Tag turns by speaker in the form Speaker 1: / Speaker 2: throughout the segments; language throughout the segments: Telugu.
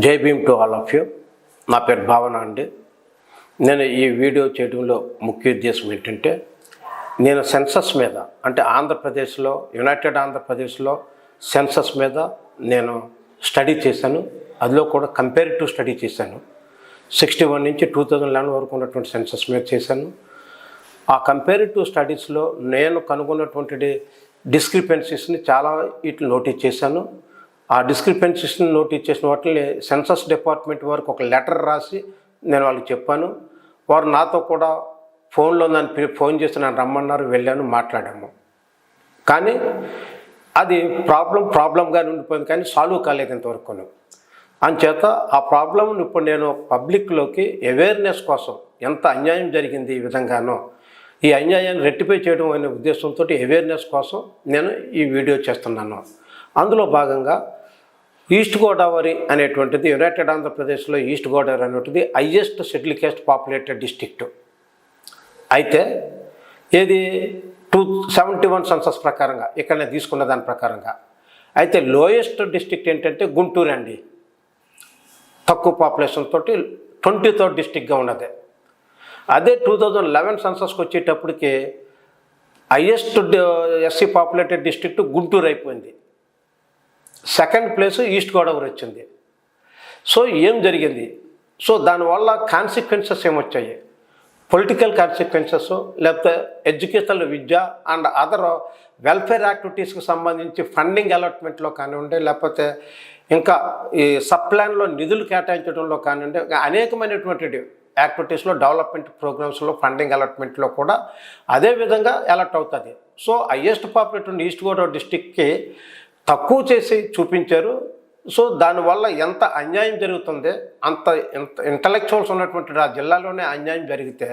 Speaker 1: జై Bhim to all of you. నా పేరు భావన అండి. నేను ఈ వీడియో చేయడంలో ముఖ్య ఉద్దేశం ఏంటంటే, నేను సెన్సస్ మీద అంటే ఆంధ్రప్రదేశ్లో యునైటెడ్ ఆంధ్రప్రదేశ్లో సెన్సస్ మీద నేను స్టడీ చేశాను. అందులో కూడా కంపారిటివ్ స్టడీ చేశాను. 61 నుంచి 2011 వరకు ఉన్నటువంటి సెన్సస్ మీద చేశాను. ఆ కంపారిటివ్ స్టడీస్లో నేను కనుగొన్నటువంటి డిస్క్రిపెన్సీస్ని చాలా వీటిని నోటీస్ చేశాను. ఆ డిస్క్రిపెన్సీస్ని నోటీస్ చేసిన వాటిని సెన్సస్ డిపార్ట్మెంట్ వరకు ఒక లెటర్ రాసి నేను వాళ్ళకి చెప్పాను. వారు నాతో కూడా ఫోన్లో నన్ను ఫోన్ చేసి నన్ను రమ్మన్నారు, వెళ్ళాను, మాట్లాడాము. కానీ అది ప్రాబ్లంగానే ఉండిపోయింది, కానీ సాల్వ్ కాలేదు ఇంతవరకు. అంచేత ఆ ప్రాబ్లంను ఇప్పుడు నేను పబ్లిక్లోకి అవేర్నెస్ కోసం, ఎంత అన్యాయం జరిగింది ఈ విధంగానో, ఈ అన్యాయాన్ని రెక్టిఫై చేయడం అనే ఉద్దేశంతో అవేర్నెస్ కోసం నేను ఈ వీడియో చేస్తున్నాను. అందులో భాగంగా ఈస్ట్ గోదావరి అనేటువంటిది యునైటెడ్ ఆంధ్రప్రదేశ్లో ఈస్ట్ గోదావరి అనేటువంటిది highest schedule caste populated district. అయితే ఇది 271 సెన్సస్ ప్రకారంగా ఇక్కడ నేను తీసుకున్న దాని ప్రకారంగా అయితే లోయెస్ట్ డిస్ట్రిక్ట్ ఏంటంటే గుంటూరు అండి. తక్కువ పాపులేషన్ తోటి 23rd డిస్ట్రిక్ట్గా ఉన్నది. అదే 2011 సెన్సస్కి వచ్చేటప్పటికి highest SC populated district Guntur అయిపోయింది. సెకండ్ ప్లేస్ ఈస్ట్ గోదావరి వచ్చింది. సో ఏం జరిగింది? సో దానివల్ల కాన్సిక్వెన్సెస్ ఏమొచ్చాయి? పొలిటికల్ కాన్సిక్వెన్సెస్, లేకపోతే ఎడ్యుకేషనల్, విద్య అండ్ అదర్ వెల్ఫేర్ యాక్టివిటీస్కి సంబంధించి ఫండింగ్ అలాట్మెంట్లో కానివ్వండి, లేకపోతే ఇంకా ఈ సబ్ప్లాన్లో నిధులు కేటాయించడంలో కానివ్వండి, అనేకమైనటువంటి యాక్టివిటీస్లో, డెవలప్మెంట్ ప్రోగ్రామ్స్లో, ఫండింగ్ అలాట్మెంట్లో కూడా అదేవిధంగా అలర్ట్ అవుతుంది. So highest populated east Godavari డిస్ట్రిక్ట్కి తక్కువ చేసి చూపించారు. సో దానివల్ల ఎంత అన్యాయం జరుగుతుంది, అంత ఇంటలెక్చువల్స్ ఉన్నటువంటి ఆ జిల్లాలోనే అన్యాయం జరిగితే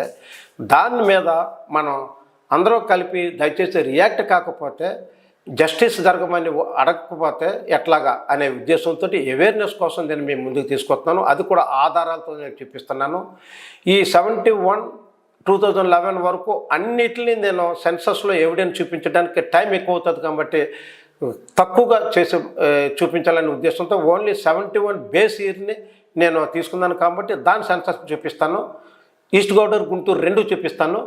Speaker 1: దాని మీద మనం అందరూ కలిపి దయచేసి రియాక్ట్ కాకపోతే, జస్టిస్ జరగమని అడగకపోతే ఎట్లాగా అనే ఉద్దేశంతో అవేర్నెస్ కోసం నేను మీ ముందుకు తీసుకొస్తున్నాను. అది కూడా ఆధారాలతో నేను చూపిస్తున్నాను. ఈ 71 2011 వరకు అన్నిటినీ నేను సెన్సస్లో ఎవిడెన్స్ చూపించడానికి టైం ఎక్కువ అవుతుంది కాబట్టి తక్కువగా చేసి చూపించాలనే ఉద్దేశంతో ఓన్లీ 71 బేస్ ఇయర్ని నేను తీసుకున్నాను కాబట్టి దాని సెన్సస్ చూపిస్తాను. ఈస్ట్ గోదావరి, గుంటూరు రెండు చూపిస్తాను.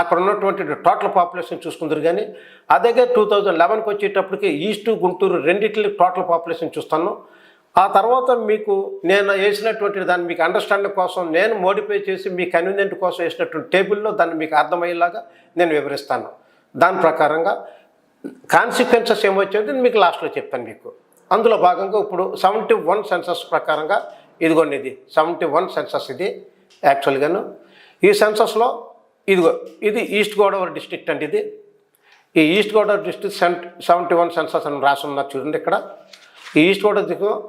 Speaker 1: అక్కడ ఉన్నటువంటి టోటల్ పాపులేషన్ చూసుకుందరు. కానీ అదే 2011కి వచ్చేటప్పటికి ఈస్ట్, గుంటూరు రెండింటికి టోటల్ పాపులేషన్ చూస్తాను. ఆ తర్వాత మీకు నేను వేసినటువంటి దాన్ని మీకు అండర్స్టాండింగ్ కోసం నేను మోడిఫై చేసి మీ కన్వీనియంట్ కోసం వేసినటువంటి టేబుల్లో దాన్ని మీకు అర్థమయ్యేలాగా నేను వివరిస్తాను. దాని ప్రకారంగా కాన్సిక్వెన్సెస్ ఏమొచ్చేది మీకు లాస్ట్లో చెప్తాను మీకు. అందులో భాగంగా ఇప్పుడు 71 సెన్సస్ ప్రకారంగా ఇదిగోండి, ఇది 71 సెన్సస్. ఇది యాక్చువల్గాను ఈ సెన్సస్లో ఇది ఈస్ట్ గోదావరి డిస్ట్రిక్ట్ అండి. ఇది ఈ ఈస్ట్ గోదావరి డిస్ట్రిక్ట్ 71 సెన్సస్ అని రాసున్నారు చూడండి. ఇక్కడ ఈ ఈస్ట్ గోదావరి డిస్ట్రిక్ట్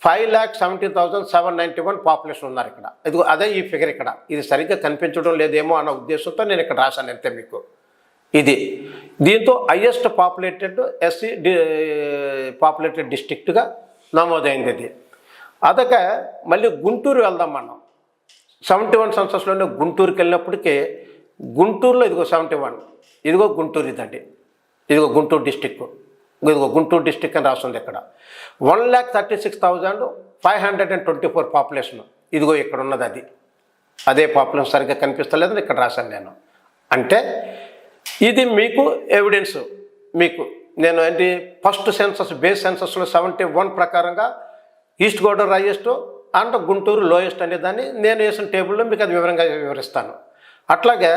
Speaker 1: 5,70,791 పాపులేషన్ ఉన్నారు ఇక్కడ. ఇదిగో అదే ఈ ఫిగర్ ఇక్కడ. ఇది సరిగ్గా కనిపించడం లేదేమో అన్న ఉద్దేశంతో నేను ఇక్కడ రాశాను అంతే మీకు. ఇది దీంతో హైయెస్ట్ పాపులేటెడ్ ఎస్సీ పాపులేటెడ్ డిస్ట్రిక్ట్గా నమోదైంది. ఇది అదక మళ్ళీ గుంటూరు వెళ్దాం మనం. 71 సెన్సస్లోనే గుంటూరుకి వెళ్ళినప్పటికీ గుంటూరులో ఇదిగో 71, ఇదిగో గుంటూరు, ఇదండి, ఇదిగో గుంటూరు డిస్టిక్, ఇదిగో గుంటూరు డిస్టిక్ అని రాస్తుంది ఇక్కడ. 1,36,524 పాపులేషన్. ఇదిగో ఇక్కడ ఉన్నది అది. అదే పాపులేషన్ సరిగ్గా కనిపిస్తలేదని ఇక్కడ రాశాను నేను. అంటే ఇది మీకు ఎవిడెన్స్. మీకు నేను ఏంటి ఫస్ట్ సెన్సస్ బేస్ సెన్సస్లో 71 ప్రకారంగా east Godavari highest and Guntur lowest అనేదాన్ని నేను వేసిన టేబుల్లో మీకు అది వివరంగా వివరిస్తాను. అట్లాగే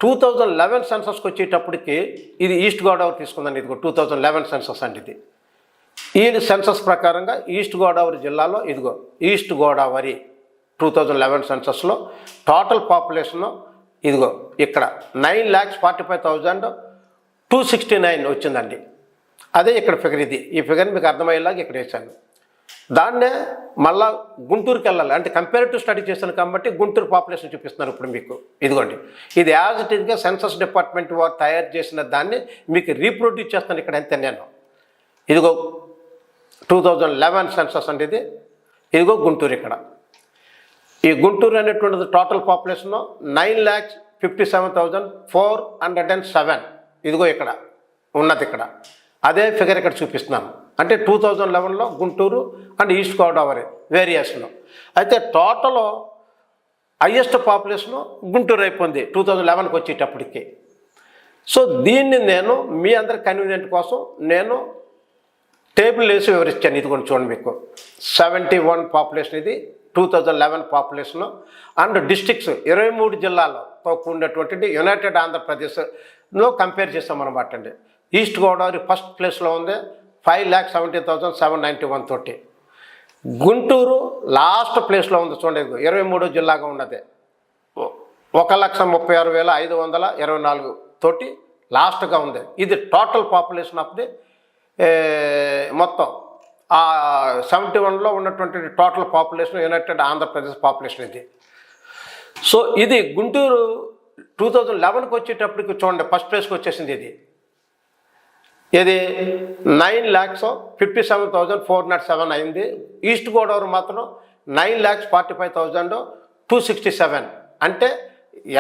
Speaker 1: 2011 సెన్సస్కి వచ్చేటప్పటికి ఇది ఈస్ట్ గోదావరి తీసుకుందండి. ఇదిగో 2011 సెన్సస్ అండి. ఇది ఈ సెన్సస్ ప్రకారంగా ఈస్ట్ గోదావరి జిల్లాలో ఇదిగో ఈస్ట్ గోదావరి 2011 సెన్సస్లో టోటల్ పాపులేషను ఇదిగో ఇక్కడ 9,45,269 వచ్చిందండి. అదే ఇక్కడ ఫిగర్. ఇది ఈ ఫిగర్ మీకు అర్థమయ్యేలాగా ఇక్కడ వేసాను. దాన్నే మళ్ళా గుంటూరుకి వెళ్ళాలి అంటే కంపారిటివ్ స్టడీ చేశాను కాబట్టి గుంటూరు పాపులేషన్ చూపిస్తున్నారు ఇప్పుడు మీకు. ఇదిగోండి, ఇది యాజ్ ఇట్ ఈస్గా సెన్సస్ డిపార్ట్మెంట్ వారు తయారు చేసిన దాన్ని మీకు రీప్రొడ్యూస్ చేస్తాను ఇక్కడ అంతే నేను. ఇదిగో 2011 సెన్సస్ అంటే ఇది. ఇదిగో గుంటూరు ఇక్కడ. ఈ గుంటూరు అనేటువంటిది టోటల్ పాపులేషన్ 9,57,407. ఇదిగో ఇక్కడ ఉన్నది ఇక్కడ. అదే ఫిగర్ ఇక్కడ చూపిస్తున్నాను. అంటే 2011లో Guntur and east Godavari variation. అయితే టోటల్ హైయెస్ట్ పాపులేషను గుంటూరు అయిపోయింది 2011కి వచ్చేటప్పటికి. సో దీన్ని నేను మీ అందరి కన్వీనియంట్ కోసం నేను టేబుల్ వేసి వివరించాను. ఇది కూడా చూడండి, మీకు 71 పాపులేషన్ ఇది 2011 పాపులేషను అండ్ డిస్ట్రిక్ట్స్ 23 జిల్లాలతో కూడినటువంటి యునైటెడ్ ఆంధ్రప్రదేశ్లో కంపేర్ చేస్తామన్నమాట అండి. ఈస్ట్ గోదావరి ఫస్ట్ ప్లేస్లో ఉంది 5,70,791 తోటి. గుంటూరు లాస్ట్ ప్లేస్లో ఉంది చూడండి, 23 జిల్లాగా ఉన్నది 1,36,524 తోటి లాస్ట్గా ఉంది. ఇది టోటల్ పాపులేషన్ ఆఫ్ ది మొత్తం 71లో ఉన్నటువంటి total population United Andhra Pradesh population ఇది. సో ఇది గుంటూరు 2011కి వచ్చేటప్పటికి చూడండి ఫస్ట్ ప్లేస్కి వచ్చేసింది. ఇది 9,57,407 అయింది. ఈస్ట్ గోదావరి మాత్రం 9,45,267. అంటే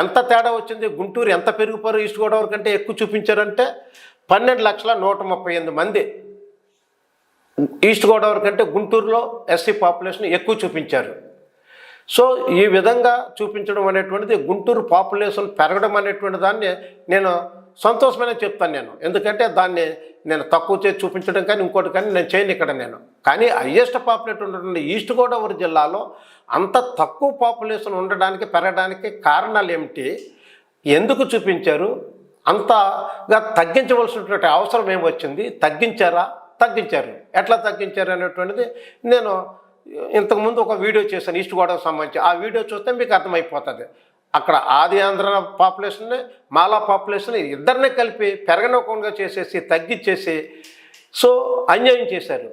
Speaker 1: ఎంత తేడా వచ్చింది, గుంటూరు ఎంత పెరిగిపోయారు ఈస్ట్ గోదావరి కంటే ఎక్కువ చూపించారంటే 12,138 మంది ఈస్ట్ గోదావరి కంటే గుంటూరులో ఎస్సీ పాపులేషన్ ఎక్కువ చూపించారు. సో ఈ విధంగా చూపించడం అనేటువంటిది గుంటూరు పాపులేషన్ పెరగడం అనేటువంటి దాన్ని నేను సంతోషమైన చెప్తాను నేను. ఎందుకంటే దాన్ని నేను తక్కువ చేసి చూపించడం కానీ ఇంకోటి కానీ నేను చేయను ఇక్కడ నేను. కానీ హయ్యెస్ట్ పాపులేషన్ ఉన్నటువంటి ఈస్ట్ గోదావరి జిల్లాలో అంత తక్కువ పాపులేషన్ ఉండడానికి పెరగడానికి కారణాలు ఏమిటి, ఎందుకు చూపించారు, అంతగా తగ్గించవలసినటువంటి అవసరం ఏమొచ్చింది, తగ్గించారు ఎట్లా తగ్గించారు అనేటువంటిది నేను ఇంతకుముందు ఒక వీడియో చేశాను ఈస్ట్ గోదావరికి సంబంధించి. ఆ వీడియో చూస్తే మీకు అర్థమైపోతుంది. అక్కడ ఆది ఆంధ్ర పాపులేషన్ని మాలా పాపులేషన్ ఇద్దరిని కలిపి పెరగనకుండా చేసేసి తగ్గించేసి సో అన్యాయం చేశారు.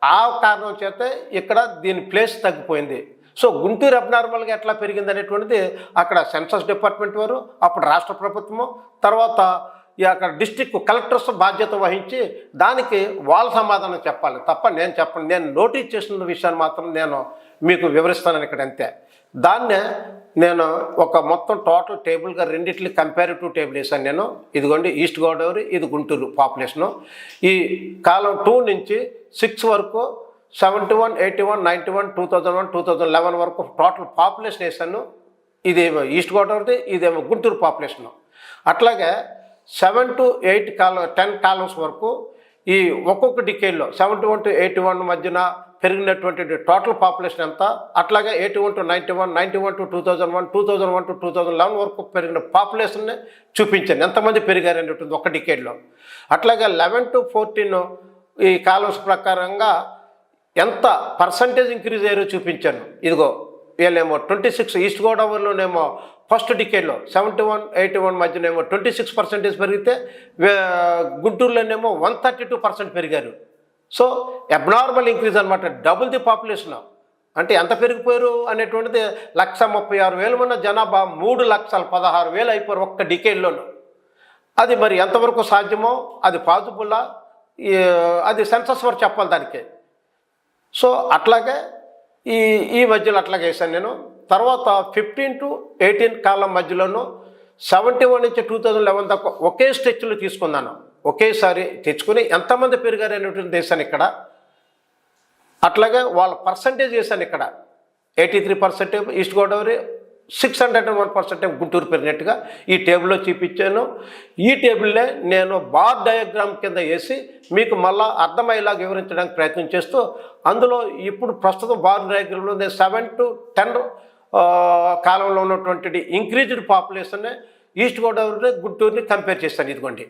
Speaker 1: ఆ కారణం చేత ఇక్కడ దీని ప్లేస్ తగ్గిపోయింది. సో గుంటూరు అబ్నార్మల్గా ఎట్లా పెరిగింది అనేటువంటిది అక్కడ సెన్సస్ డిపార్ట్మెంట్ వారు, అప్పుడు రాష్ట్ర ప్రభుత్వము, తర్వాత అక్కడ డిస్ట్రిక్ట్ కలెక్టర్స్ బాధ్యత వహించి దానికి వాళ్ళ సమాధానం చెప్పాలి తప్ప నేను చెప్పను. నేను నోటీస్ చేసిన విషయాన్ని మాత్రం నేను మీకు వివరిస్తాను ఇక్కడ అంతే. దాన్నే నేను ఒక మొత్తం టోటల్ టేబుల్గా రెండిట్లకి కంపారిటివ్ టేబుల్ వేసాను నేను. ఇదిగోండి ఈస్ట్ గోదావరి, ఇది గుంటూరు పాపులేషను. ఈ కాలం 2 నుంచి 6 వరకు 71, 81, 91, 2001, 2011 వరకు టోటల్ పాపులేషన్ వేసాను. ఇదేమో ఈస్ట్ గోదావరి, ఇదేమో గుంటూరు పాపులేషను. అట్లాగే 7 to 8 10 కాలమ్స్ వరకు ఈ ఒక్కొక్క డికేడ్లో 71 to 81 మధ్యన పెరిగినటువంటి టోటల్ పాపులేషన్ ఎంత, అట్లాగే 81 to 91, 91 to 2001, 2001 to 2011 వరకు పెరిగిన పాపులేషన్ని చూపించాను ఎంతమంది పెరిగారు అనేటువంటి ఒక డికేడ్లో. అట్లాగే 11 to 14 ఈ కాలమ్స్ ప్రకారంగా ఎంత పర్సంటేజ్ ఇంక్రీజ్ అయ్యారో చూపించాను. ఇదిగో వీళ్ళేమో 26 ఈస్ట్ గోదావరిలోనేమో ఫస్ట్ డికేడ్లో 71, 81 మధ్యనేమో 26% పెరిగితే గుంటూరులోనేమో 132% పెరిగారు. సో అబ్నార్మల్ ఇంక్రీజ్ అనమాట, డబుల్ ది పాపులేషన్. అంటే ఎంత పెరిగిపోయారు అనేటువంటిది 136,000 ఉన్న జనాభా 3,16,000 అయిపోయారు ఒక్క డికేడ్లోనూ. అది మరి ఎంతవరకు సాధ్యమో, అది పాజిబుల్లా, అది సెన్సస్ వరకు చెప్పాలి దానికి. సో అట్లాగే ఈ మధ్యలో అట్లాగే వేసాను నేను. తర్వాత 15 to 18 కాలం మధ్యలోనూ 71 నుంచి 2011 దాకా ఒకే స్ట్రెచ్లో తీసుకున్నాను. ఒకేసారి తెచ్చుకుని ఎంతమంది పెరిగారు అనేటువంటి వేసాను ఇక్కడ. అట్లాగే వాళ్ళ పర్సంటేజ్ వేసాను ఇక్కడ 83% ఈస్ట్ గోదావరి, 601% గుంటూరు పెరిగినట్టుగా ఈ టేబుల్లో చూపించాను. ఈ టేబుల్నే నేను బార్ డయాగ్రామ్ కింద వేసి మీకు మళ్ళీ అర్థమయ్యేలాగా వివరించడానికి ప్రయత్నం చేస్తూ అందులో ఇప్పుడు ప్రస్తుతం బార్ డయాగ్రామ్లో నేను 7 to 10 కాలంలో ఉన్నటువంటి ఇంక్రీజ్డ్ పాపులేషన్ ఈస్ట్ గోదావరిని గుంటూరుని కంపేర్ చేస్తాను. ఇదిగోండి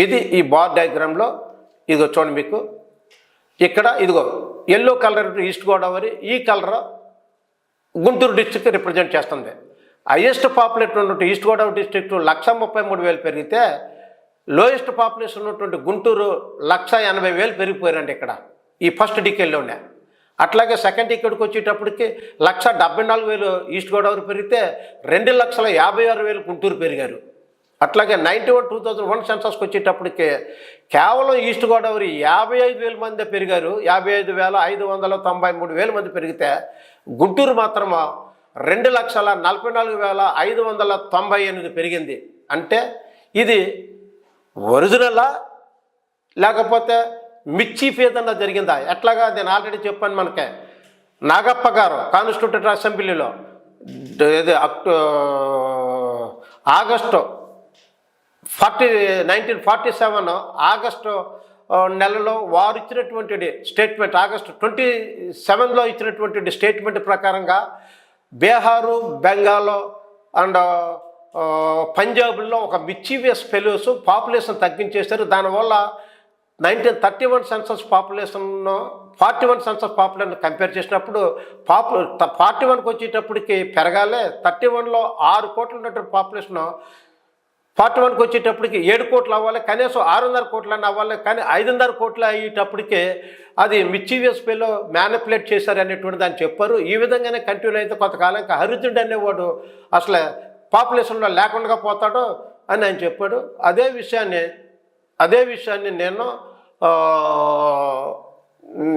Speaker 1: ఇది ఈ బార్ డయాగ్రామ్లో ఇదిగో చూడండి మీకు ఇక్కడ ఇదిగో ఎల్లో కలర్ ఈస్ట్ గోదావరి, ఈ కలర్ గుంటూరు డిస్ట్రిక్ట్ రిప్రజెంట్ చేస్తుంది. హైయెస్ట్ పాపులేషన్ ఉన్నటువంటి ఈస్ట్ గోదావరి డిస్ట్రిక్ట్ 1,33,000 పెరిగితే లోయెస్ట్ పాపులేషన్ ఉన్నటువంటి గుంటూరు 1,80,000 పెరిగిపోయారండి ఇక్కడ ఈ ఫస్ట్ డికేడ్లోనే. అట్లాగే సెకండ్ డికేడ్కి వచ్చేటప్పటికి 1,74,000 ఈస్ట్ గోదావరి పెరిగితే 2,56,000 గుంటూరు పెరిగారు. అట్లాగే 91-2001 సెన్సస్కి వచ్చేటప్పటికి కేవలం ఈస్ట్ గోదావరి 55,000 మంది పెరిగారు. 55,593 మంది పెరిగితే గుంటూరు మాత్రం 2,44,598 పెరిగింది. అంటే ఇది ఒరిజినలా లేకపోతే మిర్చీఫ్ ఏదన్నా జరిగిందా? ఎట్లాగా నేను ఆల్రెడీ చెప్పాను. మనకే నాగప్ప గారు కాన్స్టిట్యూటెడ్ అసెంబ్లీలో ఇది ఆగస్టు 1947 ఆగస్టు నెలలో వారు ఇచ్చినటువంటి స్టేట్మెంట్, ఆగస్టు 27లో ఇచ్చినటువంటి స్టేట్మెంట్ ప్రకారంగా బీహారు, బెంగాల్ అండ్ పంజాబ్లో ఒక మిచీవియస్ ఫెలోస్ పాపులేషన్ తగ్గించేశారు. దానివల్ల 1931 census population 41 census population compare చేసినప్పుడు 41కి వచ్చేటప్పటికి పెరగాలే. 31లో 6 కోట్లు ఉన్నటువంటి పాపులేషన్ 41కి వచ్చేటప్పటికి 7 కోట్లు అవ్వాలి, కనీసం 6.5 కోట్లు అని అవ్వాలి. కానీ 5.5 కోట్లు అయ్యేటప్పటికే అది మిచీవియస్ ఫెలో మ్యానిపులేట్ చేశారు అనేటువంటి దాన్ని చెప్పారు. ఈ విధంగానే కంటిన్యూ అయితే కొంతకాలంకి హరిజుడు అనేవాడు అసలు పాపులేషన్లో లేకుండా పోతాడు అని ఆయన చెప్పాడు. అదే విషయాన్ని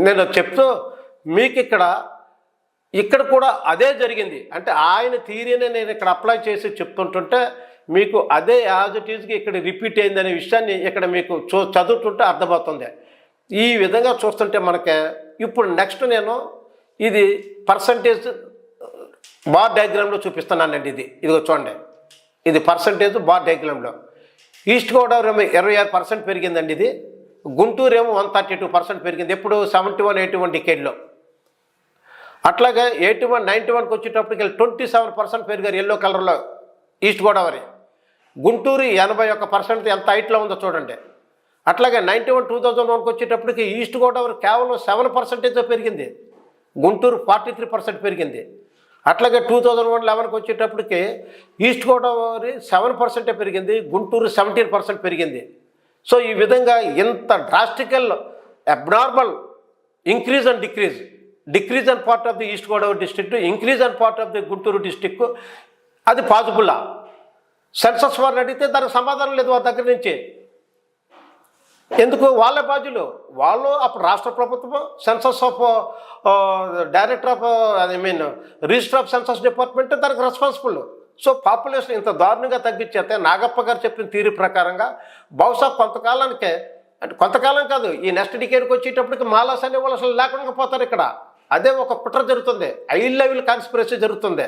Speaker 1: నేను చెప్తూ మీకు ఇక్కడ కూడా అదే జరిగింది. అంటే ఆయన థియరీని నేను ఇక్కడ అప్లై చేసి చెప్తుంటుంటే మీకు అదే యాజ్ ఇట్ ఈజ్కి ఇక్కడ రిపీట్ అయిందనే విషయాన్ని ఇక్కడ మీకు చదువుతుంటే అర్థమవుతుంది. ఈ విధంగా చూస్తుంటే మనకి ఇప్పుడు నెక్స్ట్ నేను ఇది పర్సంటేజ్ బార్ డయాగ్రామ్లో చూపిస్తున్నానండి. ఇదిగో చూడండి, ఇది పర్సంటేజ్ బార్ డయాగ్రామ్లో ఈస్ట్ గోదావరి ఏమో 26% పెరిగిందండి. ఇది గుంటూరు ఏమో 132% పెరిగింది. ఎప్పుడు 71, 81 డికేడ్లో. అట్లాగే 81, 91కి వచ్చేటప్పటికి 27% పెరిగారు ఎల్లో కలర్లో ఈస్ట్ గోదావరి. గుంటూరు 81% ఎంత హైట్లో ఉందో చూడండి. అట్లాగే 91, 2001కి వచ్చేటప్పటికి ఈస్ట్ గోదావరి కేవలం 7% పెరిగింది, గుంటూరు 43% పెరిగింది. అట్లాగే 2011కి వచ్చేటప్పటికి ఈస్ట్ గోదావరి 7% పెరిగింది, గుంటూరు 17% పెరిగింది. సో ఈ విధంగా ఇంత డ్రాస్టికల్ abnormal increase and decrease and part of the east Godavari district, increase and part of the Guntur district, అది పాసిబుల్లా? సెన్సస్ వారిని అడిగితే దానికి సమాధానం లేదు వారి దగ్గర నుంచి. ఎందుకు? వాళ్ళే బాధ్యులు. వాళ్ళు అప్పుడు రాష్ట్ర ప్రభుత్వం census of director of register of census department దానికి రెస్పాన్సిబుల్. సో పాపులేషన్ ఇంత దారుణంగా తగ్గించేస్తే నాగప్ప గారు చెప్పిన థియరీ ప్రకారంగా బహుశా కొంతకాలానికే, అంటే కొంతకాలం కాదు, ఈ నెక్స్ట్ డికేడ్కి వచ్చేటప్పటికి మాలాస్ అనే వాళ్ళు అసలు లేకుండా పోతారు ఇక్కడ. అదే ఒక కుట్ర జరుగుతుంది, హై లెవెల్ కాన్స్పిరసీ జరుగుతుంది.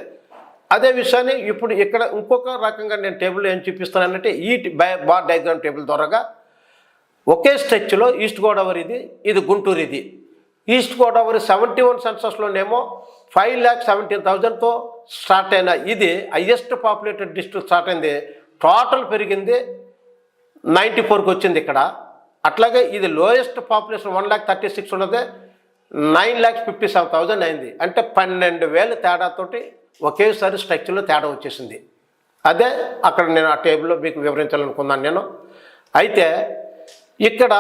Speaker 1: అదే విషయాన్ని ఇప్పుడు ఇక్కడ ఇంకొక రకంగా నేను టేబుల్ ఏం చూపిస్తానంటే ఈ బార్ డయాగ్రామ్ టేబుల్ ద్వారాగా ఒకే స్ట్రెచ్లో ఈస్ట్ గోదావరి ఇది గుంటూరు. ఇది ఈస్ట్ గోదావరి 71 సెన్సస్లోనేమో 5,17,000తో స్టార్ట్ అయిన ఇది హైయెస్ట్ పాపులేటెడ్ డిస్ట్రిక్ట్ స్టార్ట్ అయింది. టోటల్ పెరిగింది 94కి వచ్చింది ఇక్కడ. అట్లాగే ఇది లోయెస్ట్ పాపులేషన్ 1,36,000 ఉన్నది 9,57,000 అయింది. అంటే 12,000 తేడాతోటి ఒకేసారి స్ట్రక్చర్లో తేడా వచ్చేసింది. అదే అక్కడ నేను ఆ టేబుల్లో మీకు వివరించాలనుకున్నాను నేను. అయితే ఇక్కడ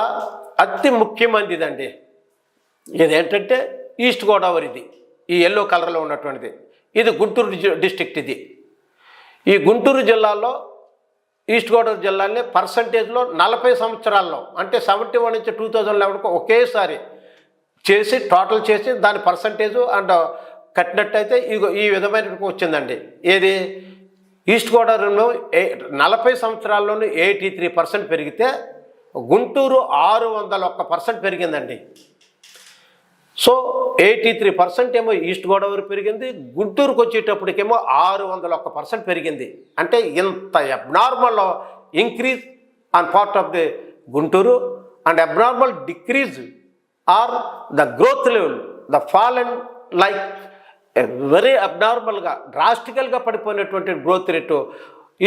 Speaker 1: అతి ముఖ్యమైనదండి ఇదేంటంటే ఈస్ట్ గోదావరిది, ఈ ఎల్లో కలర్లో ఉన్నటువంటిది. ఇది గుంటూరు డిస్ట్రిక్ట్. ఈ గుంటూరు జిల్లాలో ఈస్ట్ గోదావరి జిల్లాని పర్సంటేజ్లో 40 సంవత్సరాల్లో అంటే 71 నుంచి 2011కు ఒకేసారి చేసి టోటల్ చేసి దాని పర్సంటేజు అండ్ కట్టినట్టయితే ఈ విధమైన వచ్చిందండి. ఏది? ఈస్ట్ గోదావరిలో 40 సంవత్సరాల్లోనూ 83% పెరిగితే గుంటూరు 601% పెరిగిందండి. సో 83% ఏమో ఈస్ట్ గోదావరి పెరిగింది, గుంటూరుకు వచ్చేటప్పటికేమో 601% పెరిగింది. అంటే ఇంత abnormal increase on part of the Guntur and abnormal decrease or the growth level, the fall and like very అబ్నార్మల్గా డ్రాస్టికల్గా పడిపోయినటువంటి గ్రోత్ రేటు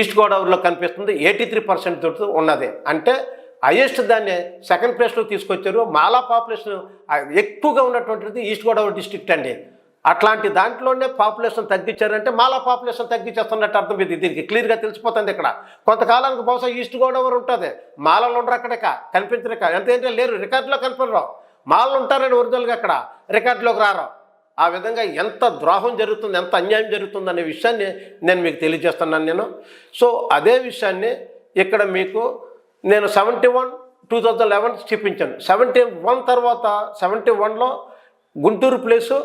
Speaker 1: ఈస్ట్ గోదావరిలో కనిపిస్తుంది. 83% తోటి ఉన్నది. అంటే హైయెస్ట్ దాన్ని సెకండ్ ప్లేస్లో తీసుకొచ్చారు. మాలా పాపులేషన్ ఎక్కువగా ఉన్నటువంటిది ఈస్ట్ గోదావరి డిస్ట్రిక్ట్ అండి. అట్లాంటి దాంట్లోనే పాపులేషన్ తగ్గించారంటే మాలా పాపులేషన్ తగ్గించేస్తున్నట్టు అర్థం. ఇది దీనికి క్లియర్గా తెలిసిపోతుంది. ఇక్కడ కొంతకాలానికి బహుశా ఈస్ట్ గోదావరి ఉంటుంది, మాలలు ఉండరు అక్కడ, కనిపించరు. ఎంతంటే లేరు, రికార్డులో కనిపించరు. మాలలు ఉంటారని ఒరిజినల్గా అక్కడ రికార్డులోకి రారు. ఆ విధంగా ఎంత ద్రోహం జరుగుతుంది, ఎంత అన్యాయం జరుగుతుంది అనే విషయాన్ని నేను మీకు తెలియజేస్తున్నాను నేను. సో అదే విషయాన్ని ఇక్కడ మీకు నేను 71, 2011 చూపించాను. 71 తర్వాత 71లో గుంటూరు ప్లేసు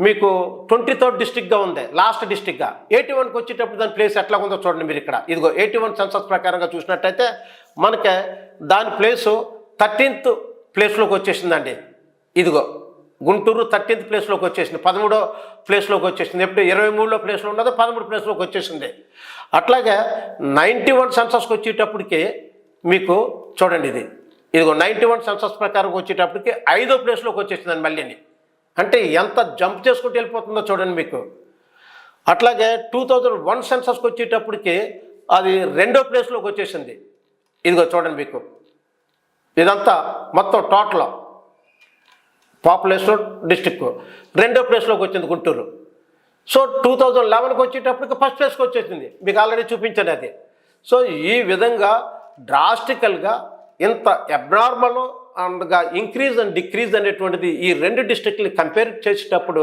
Speaker 1: మీకు 23rd డిస్ట్రిక్ట్గా ఉంది, లాస్ట్ డిస్ట్రిక్ట్గా. 81కి వచ్చేటప్పుడు దాని ప్లేస్ ఎట్లా ఉందో చూడండి మీరు ఇక్కడ. ఇదిగో 81 సెన్సస్ ప్రకారంగా చూసినట్టయితే మనకి దాని ప్లేసు 13th ప్లేస్లోకి వచ్చేసిందండి. ఇదిగో గుంటూరు 13th ప్లేస్లోకి వచ్చేసింది, 13వ ప్లేస్లోకి వచ్చేసింది. ఎప్పుడు 23లో ప్లేస్లో ఉన్నదో 13 ప్లేస్లోకి వచ్చేసింది. అట్లాగే 91 సెన్సస్కి వచ్చేటప్పటికి మీకు చూడండి, ఇదిగో 91 సెన్సస్ ప్రకారం వచ్చేటప్పటికి 5వ ప్లేస్లోకి వచ్చేసిందండి మళ్ళీని. అంటే ఎంత జంప్ చేసుకుంటూ వెళ్ళిపోతుందో చూడండి మీకు. అట్లాగే 2001 సెన్సస్కి వచ్చేటప్పటికి అది 2వ ప్లేస్లోకి వచ్చేసింది. ఇదిగో చూడండి మీకు, ఇదంతా మొత్తం టోటల్ పాపులేషన్ డిస్టిక్ 2వ ప్లేస్లోకి వచ్చింది గుంటూరు. సో 2011కి వచ్చేటప్పటికి ఫస్ట్ ప్లేస్కి వచ్చేసింది, మీకు ఆల్రెడీ చూపించాను అది. సో ఈ విధంగా డ్రాస్టికల్గా ఇంత అబ్నార్మల్ అండ్గా ఇంక్రీజ్ అండ్ డిక్రీజ్ అనేటువంటిది ఈ 2 డిస్ట్రిక్ట్ని కంపేర్ చేసేటప్పుడు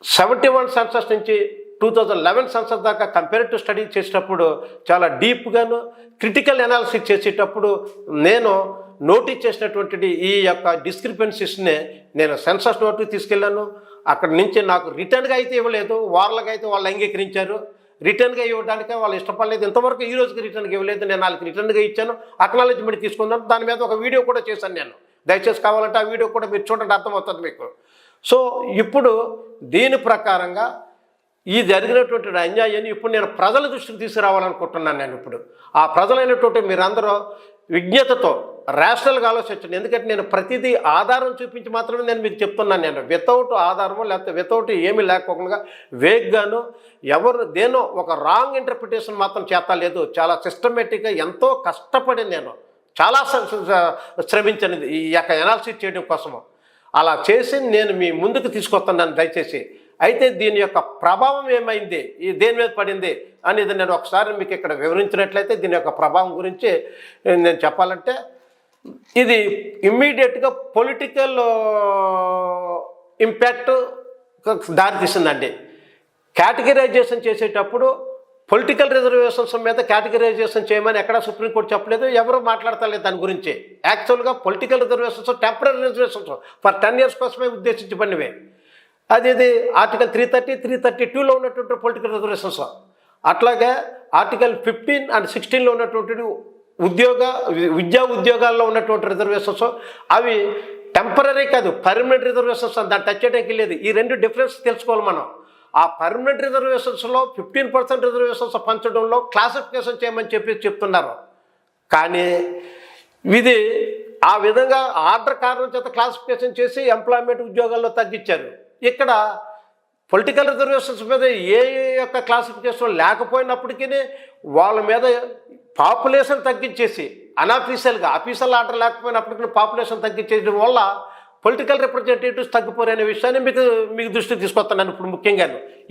Speaker 1: 71 సెన్సస్ నుంచి 2011 సెన్సస్ దాకా కంపారిటివ్ స్టడీ చేసేటప్పుడు చాలా డీప్గాను క్రిటికల్ అనాలిసిస్ చేసేటప్పుడు నేను నోటీస్ చేసినటువంటిది ఈ యొక్క డిస్క్రిపెన్సీస్ని నేను సెన్సస్ నోట్కి తీసుకెళ్ళాను. అక్కడి నుంచి నాకు రిటర్న్గా అయితే ఇవ్వలేదు, వార్లకు అయితే వాళ్ళు అంగీకరించారు. రిటర్న్గా ఇవ్వడానికే వాళ్ళు ఇష్టపడలేదు. ఇంతవరకు ఈ రోజుకి రిటర్న్గా ఇవ్వలేదు. నేను వాళ్ళకి రిటర్న్గా ఇచ్చాను, అక్నాలెడ్జ్మెంట్ తీసుకున్నాను. దాని మీద ఒక వీడియో కూడా చేశాను నేను. దయచేసి కావాలంటే ఆ వీడియో కూడా మీరు చూడండి, అర్థమవుతుంది మీకు. సో ఇప్పుడు దీని ప్రకారంగా ఈ జరిగినటువంటి అన్యాయాన్ని ఇప్పుడు నేను ప్రజల దృష్టికి తీసుకురావాలనుకుంటున్నాను. నేను ఇప్పుడు ఆ ప్రజలైనటువంటి మీరందరూ విజ్ఞతతో రేషనల్గా ఆలోచించండి. ఎందుకంటే నేను ప్రతిదీ ఆధారం చూపించి మాత్రమే నేను మీకు చెప్తున్నాను. నేను వితౌట్ ఆధారము లేకపోతే వితౌట్ ఏమీ లేకోకుండా వేగ్గాను ఎవరు దేనో ఒక రాంగ్ ఇంటర్ప్రిటేషన్ మాత్రం చేస్తలేదు. చాలా సిస్టమేటిక్గా ఎంతో కష్టపడి నేను చాలా శ్రమించాను ఈ యొక్క అనాలిసిస్ చేయడం కోసము. అలా చేసి నేను మీ ముందుకు తీసుకొస్తున్నాను దయచేసి. అయితే దీని యొక్క ప్రభావం ఏమైంది, ఈ దేని మీద పడింది అనేది నేను ఒకసారి మీకు ఇక్కడ వివరించినట్లయితే దీని యొక్క ప్రభావం గురించి నేను చెప్పాలంటే ఇది ఇమ్మీడియట్గా పొలిటికల్ ఇంపాక్ట్ దారితీసిందండి. కేటగిరైజేషన్ చేసేటప్పుడు పొలిటికల్ రిజర్వేషన్స్ మీద కేటగిరైజేషన్ చేయమని ఎక్కడ సుప్రీంకోర్టు చెప్పలేదు, ఎవరు మాట్లాడతలేదు దాని గురించి. యాక్చువల్గా political reservations temporary reservations for 10 years కోసమే ఉద్దేశించబడినవే. అది ఆర్టికల్ 330, 332లో ఉన్నటువంటి పొలిటికల్ రిజర్వేషన్స్. అట్లాగే ఆర్టికల్ 15 and 16లో ఉన్నటువంటి విద్యా ఉద్యోగాల్లో ఉన్నటువంటి రిజర్వేషన్స్ అవి టెంపరీ కాదు, పర్మనెంట్ రిజర్వేషన్స్. దాన్ని టచ్ చేయడానికి లేదు. ఈ 2 డిఫరెన్స్ తెలుసుకోవాలి మనం. ఆ పర్మనెంట్ రిజర్వేషన్స్లో 15% రిజర్వేషన్స్ పంచడంలో క్లాసిఫికేషన్ చేయమని చెప్తున్నారు. కానీ ఇది ఆ విధంగా ఆర్డర్ కారణం చేత క్లాసిఫికేషన్ చేసి ఎంప్లాయ్మెంట్ ఉద్యోగాల్లో తగ్గించారు. ఇక్కడ పొలిటికల్ రిజర్వేషన్స్ మీద ఏ యొక్క క్లాసిఫికేషన్ లేకపోయినప్పటికీ వాళ్ళ మీద పాపులేషన్ తగ్గించేసి అన్అఫీషియల్గా అఫీషియల్ ఆర్డర్ లేకపోయినప్పటికీ పాపులేషన్ తగ్గించేయడం వల్ల పొలిటికల్ రిప్రజెంటేటివ్స్ తగ్గిపోరనే విషయాన్ని మీకు దృష్టికి తీసుకొస్తున్నాను. ఇప్పుడు ముఖ్యంగా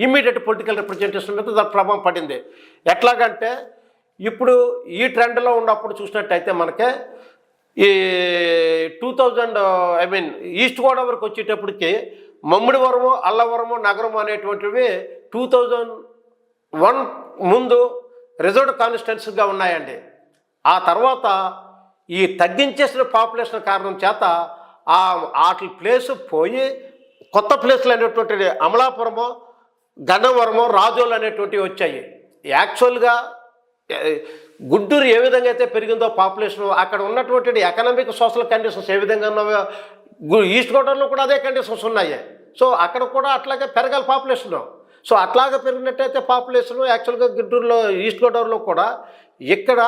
Speaker 1: ఇమ్మీడియట్ పొలిటికల్ రిప్రజెంటేషన్ మీద దాని ప్రభావం పడింది. ఎట్లాగంటే ఇప్పుడు ఈ ట్రెండ్లో ఉన్నప్పుడు చూసినట్టయితే మనకి ఈ 2000 ఈస్ట్ గోదావరికి వచ్చేటప్పటికి మమ్మిడివరము, అల్లవరము, నగరము అనేటువంటివి 2001 ముందు రిజర్వ్డ్ కాన్స్టిట్యున్సీగా ఉన్నాయండి. ఆ తర్వాత ఈ తగ్గించేసిన పాపులేషన్ కారణం చేత వాటి ప్లేసు పోయి కొత్త ప్లేస్లు అనేటువంటి అమలాపురము, గన్నవరము, రాజోలు అనేటువంటివి వచ్చాయి. యాక్చువల్గా గుంటూరు ఏ విధంగా అయితే పెరిగిందో పాపులేషన్, అక్కడ ఉన్నటువంటి ఎకనామిక్ సోషల్ కండిషన్స్ ఏ విధంగా ఉన్నాయో ఈస్ట్ గోదావరిలో కూడా అదే కండిషన్స్ ఉన్నాయి. సో అక్కడ కూడా అట్లాగే పెరగాలి పాపులేషను. సో అట్లాగే పెరిగినట్టయితే పాపులేషను యాక్చువల్గా గుంటూరులో ఈస్ట్ గోదావరిలో కూడా ఇక్కడ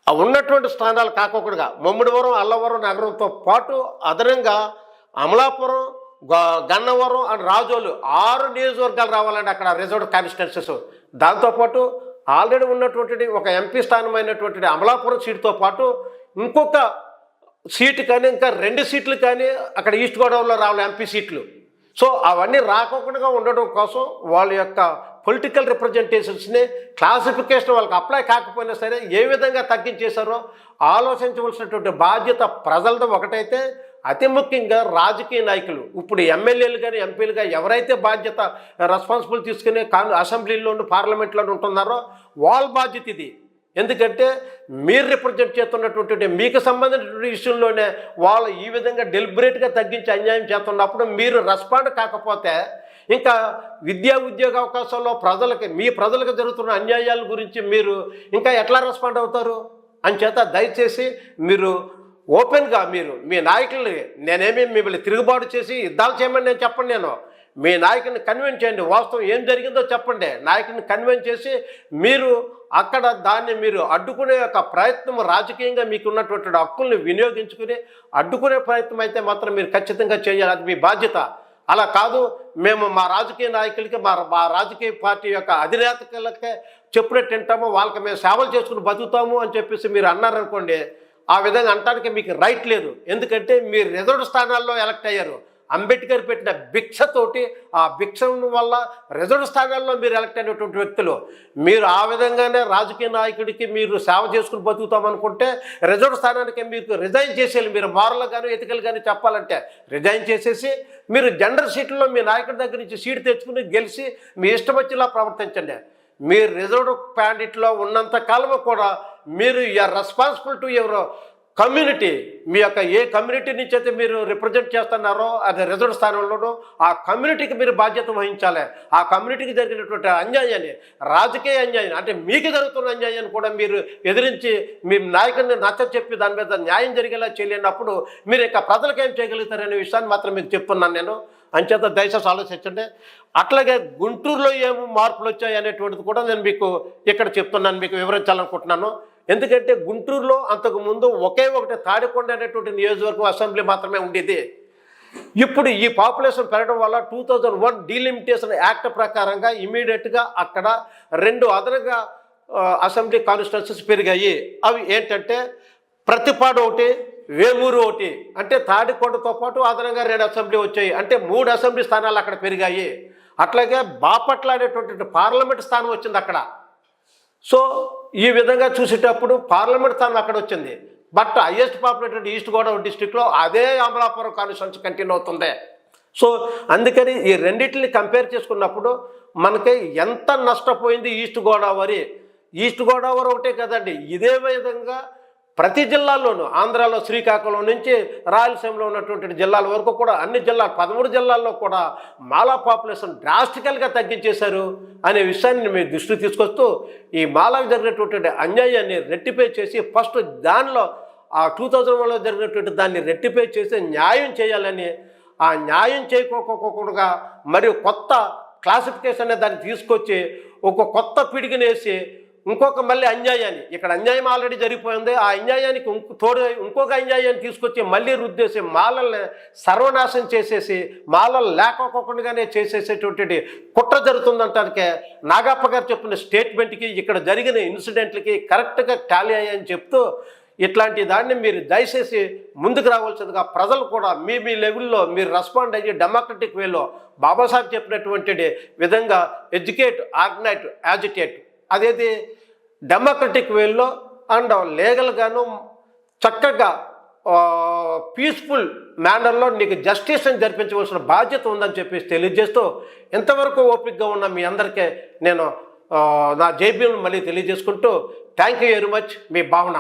Speaker 1: ఉన్నటువంటి స్థానాలు కాకుండా మమ్మిడివరం, అల్లవరం నగరంతో పాటు అదనంగా అమలాపురం, గన్నవరం అండ్ రాజోలు 6 నియోజకవర్గాలు రావాలండి అక్కడ రిజర్వ్డ్ కాన్స్టిట్యున్సీస్. దాంతోపాటు ఆల్రెడీ ఉన్నటువంటి ఒక ఎంపీ స్థానమైనటువంటి అమలాపురం సీటుతో పాటు ఇంకొక సీటు కానీ ఇంకా 2 సీట్లు కానీ అక్కడ ఈస్ట్ గోదావరిలో రావాలి ఎంపీ సీట్లు. సో అవన్నీ రాకుండా ఉండడం కోసం వాళ్ళ యొక్క పొలిటికల్ రిప్రజెంటేషన్స్ని క్లాసిఫికేషన్ వాళ్ళకి అప్లై కాకపోయినా సరే ఏ విధంగా తగ్గించేశారో ఆలోచించవలసినటువంటి బాధ్యత ప్రజలతో. ఒకటైతే అతి ముఖ్యంగా రాజకీయ నాయకులు ఇప్పుడు ఎమ్మెల్యేలు కానీ ఎంపీలుగా ఎవరైతే బాధ్యత రెస్పాన్సిబుల్ తీసుకుని అసెంబ్లీలోను పార్లమెంట్లోనూ ఉంటున్నారో వాళ్ళ బాధ్యత ఇది. ఎందుకంటే మీరు రిప్రజెంట్ చేస్తున్నటువంటి మీకు సంబంధించిన ఇష్యూల్లోనే వాళ్ళు ఈ విధంగా డెలిబరేట్గా తగ్గించి అన్యాయం చేస్తున్నప్పుడు మీరు రెస్పాండ్ కాకపోతే ఇంకా విద్యా ఉద్యోగ అవకాశాల్లో మీ ప్రజలకు జరుగుతున్న అన్యాయాల గురించి మీరు ఇంకా ఎట్లా రెస్పాండ్ అవుతారు? అంచేత దయచేసి మీరు ఓపెన్గా మీరు మీ నాయకుల్ని, నేనేమి మిమ్మల్ని తిరుగుబాటు చేసి యుద్ధాలు చేయమని నేను చెప్పండి, నేను మీ నాయకుడిని కన్విన్స్ చేయండి, వాస్తవం ఏం జరిగిందో చెప్పండి, నాయకుడిని కన్విన్స్ చేసి మీరు అక్కడ దాన్ని మీరు అడ్డుకునే ఒక ప్రయత్నం, రాజకీయంగా మీకు ఉన్నటువంటి హక్కుల్ని వినియోగించుకుని అడ్డుకునే ప్రయత్నం అయితే మాత్రం మీరు ఖచ్చితంగా చేయాలి, అది మీ బాధ్యత. అలా కాదు మేము మా రాజకీయ నాయకులకి మా రాజకీయ పార్టీ యొక్క అధినేతలకే చెప్పినట్టు వింటాము, వాళ్ళకి మేము సేవలు చేసుకుని బతుకుతాము అని చెప్పేసి మీరు అన్నారనుకోండి, ఆ విధంగా అనడానికి మీకు రైట్ లేదు. ఎందుకంటే మీరు రిజర్వ్డ్ స్థానాల్లో ఎలక్ట్ అయ్యారు. అంబేద్కర్ పెట్టిన భిక్షతోటి, ఆ భిక్ష వల్ల రిజర్వ్ స్థానాల్లో మీరు ఎలక్ట్ అయినటువంటి వ్యక్తులు. మీరు ఆ విధంగానే రాజకీయ నాయకుడికి మీరు సేవ చేసుకుని బతుకుతామనుకుంటే రిజర్వ్ స్థానానికి మీకు రిజైన్ చేసేయాలి. మీరు మోరల్ కానీ ఎథికల్ కానీ చెప్పాలంటే రిజైన్ చేసేసి మీరు జనరల్ సీట్లలో మీ నాయకుడి దగ్గర నుంచి సీటు తెచ్చుకుని గెలిచి మీ ఇష్టం వచ్చేలా ప్రవర్తించండి. మీరు రిజర్వ్డ్ క్యాండిడేట్లో ఉన్నంత కాలము కూడా మీరు you are responsible to your community. మీ యొక్క ఏ కమ్యూనిటీ నుంచి అయితే మీరు రిప్రజెంట్ చేస్తున్నారో అది రిజర్వ్ స్థానంలోనూ ఆ కమ్యూనిటీకి మీరు బాధ్యత వహించాలి. ఆ కమ్యూనిటీకి జరిగినటువంటి అన్యాయాన్ని, రాజకీయ అన్యాయాన్ని, అంటే మీకు జరుగుతున్న అన్యాయాన్ని కూడా మీరు ఎదిరించి మీ నాయకుడిని నచ్చ చెప్పి దాని మీద న్యాయం జరిగేలా చేయలేనప్పుడు మీరు ఇంకా ప్రజలకు ఏం చేయగలుగుతారనే విషయాన్ని మాత్రం మీకు చెప్తున్నాను నేను. అంచేత దయచేసి ఆలోచించండి. అట్లాగే గుంటూరులో ఏమో మార్పులు వచ్చాయి అనేటువంటిది కూడా నేను మీకు ఇక్కడ చెప్తున్నాను, మీకు వివరించాలనుకుంటున్నాను. ఎందుకంటే గుంటూరులో అంతకుముందు ఒకే ఒకటి తాడికొండ అనేటువంటి నియోజకవర్గం అసెంబ్లీ మాత్రమే ఉండేది. ఇప్పుడు ఈ పాపులేషన్ పెరగడం వల్ల 2001 డీలిమిటేషన్ యాక్ట్ ప్రకారంగా ఇమీడియట్గా అక్కడ 2 అదనంగా అసెంబ్లీ కాన్స్టిట్యున్సీస్ పెరిగాయి. అవి ఏంటంటే ప్రతిపాడు ఒకటి, వేమూరు ఒకటి. అంటే తాడికొండతో పాటు అదనంగా 2 అసెంబ్లీ వచ్చాయి. అంటే 3 అసెంబ్లీ స్థానాలు అక్కడ పెరిగాయి. అట్లాగే బాపట్ల అనేటువంటి పార్లమెంట్ స్థానం వచ్చింది అక్కడ. సో ఈ విధంగా చూసేటప్పుడు పార్లమెంట్ స్థానం అక్కడ వచ్చింది. But highest populated east Godavari డిస్టిక్లో అదే అమలాపురం కాన్స్టిట్యున్సీ కంటిన్యూ అవుతుంది. సో అందుకని ఈ రెండింటిని కంపేర్ చేసుకున్నప్పుడు మనకి ఎంత నష్టపోయింది ఈస్ట్ గోదావరి. ఈస్ట్ గోదావరి ఒకటే కదండి, ఇదే విధంగా ప్రతి జిల్లాల్లోనూ, ఆంధ్రాలో శ్రీకాకుళం నుంచి రాయలసీమలో ఉన్నటువంటి జిల్లాల వరకు కూడా అన్ని జిల్లాలు 13 జిల్లాల్లో కూడా మాలా పాపులేషన్ డ్రాస్టికల్గా తగ్గించేశారు అనే విషయాన్ని మీ దృష్టికి తీసుకొస్తూ ఈ మాలాకు జరిగినటువంటి అన్యాయాన్ని రెట్టిఫై చేసి ఫస్ట్ దానిలో ఆ 2001లో జరిగినటువంటి దాన్ని రెట్టిఫై చేసి న్యాయం చేయాలని, ఆ న్యాయం చేయకోకుండా మరియు కొత్త క్లాసిఫికేషన్ అనే దాన్ని తీసుకొచ్చి ఒక కొత్త పిడిగినేసి ఇంకొక మళ్ళీ అన్యాయాన్ని, ఇక్కడ అన్యాయం ఆల్రెడీ జరిగిపోయింది, ఆ అన్యాయానికి ఇంకొక అన్యాయాన్ని తీసుకొచ్చి మళ్ళీ రుద్దేసి మాలల్ని సర్వనాశనం చేసేసి మాలలు లేకపోకుండానే చేసేసేటువంటి కుట్ర జరుగుతుందంటానికే నాగప్ప గారు చెప్పిన స్టేట్మెంట్కి ఇక్కడ జరిగిన ఇన్సిడెంట్లకి కరెక్ట్గా టాలీ అయ్యాయని చెప్తూ ఇట్లాంటి దాన్ని మీరు దయచేసి ముందుకు రావాల్సిందిగా ప్రజలు కూడా మీ లెవెల్లో మీరు రెస్పాండ్ అయ్యి డెమోక్రటిక్ వేలో బాబాసాహెబ్ చెప్పినటువంటి విధంగా ఎడ్యుకేట్, ఆర్గనైజ్, యాజిటేట్, అదేది డెమోక్రటిక్ వేలో అండ్ లీగల్గాను చక్కగా పీస్ఫుల్ మేనర్లో నీకు జస్టిస్ని జరిపించవలసిన బాధ్యత ఉందని చెప్పేసి తెలియజేస్తూ ఎంతవరకు ఓపికగా ఉన్న మీ అందరికీ నేను నా జైబీలను మళ్ళీ తెలియజేసుకుంటూ థ్యాంక్ యూ వెరీ మచ్. మీ భావన.